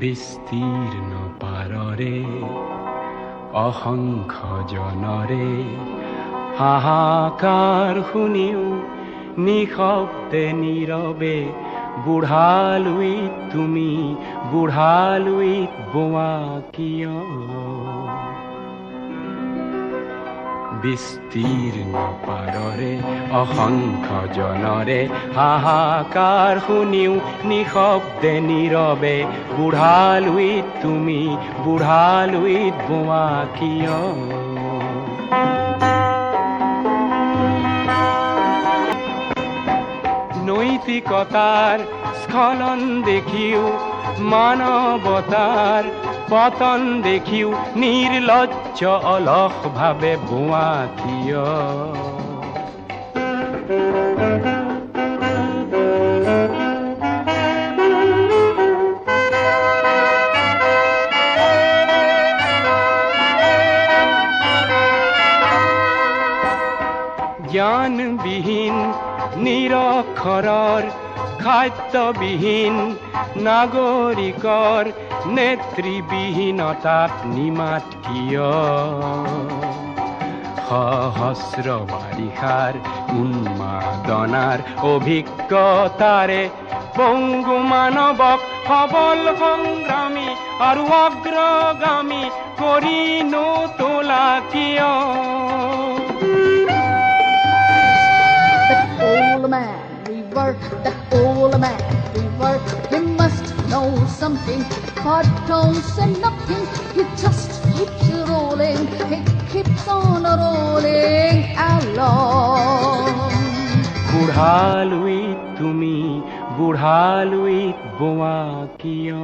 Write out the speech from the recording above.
বিস্তীৰ্ণ পাৰৰে অসংখ্য জনৰে হাহাকাৰ শুনিও নিশব্দে নীৰৱে বুঢ়ালুইত তুমি বুঢ়ালুইত বোৱা কিয় বিস্তীৰ্ণ পাৰৰে অসংখ্য জনৰে হাহাকাৰ শুনিও নিশব্দে নীৰৱে বুঢ়ালুইত তুমি বুঢ়ালুইত বোৱা কিয় নৈতিকতাৰ স্খলন দেখিও মানৱতাৰ পতন দেখিও নিৰ্লজ্জ অলস ভাবে বোৱা কিয় জ্ঞানবিহীন নিৰক্ষৰৰ খাদ্যবিহীন নাগৰিকৰ নেতৃবিহীনতাত নিমাত কিয় সহস্ৰ বাৰিষাৰ উন্মাদনাৰ অভিজ্ঞতাৰে পংগু মানৱক সবল সংগ্ৰামী আৰু অগ্ৰগামী কৰি নোতোলা কিয় That old man river, he must know something, but don't say nothing, he just keeps rolling, he keeps on rolling along. বুঢ়ালুইত তুমি বুঢ়ালুইত বোৱা কিয়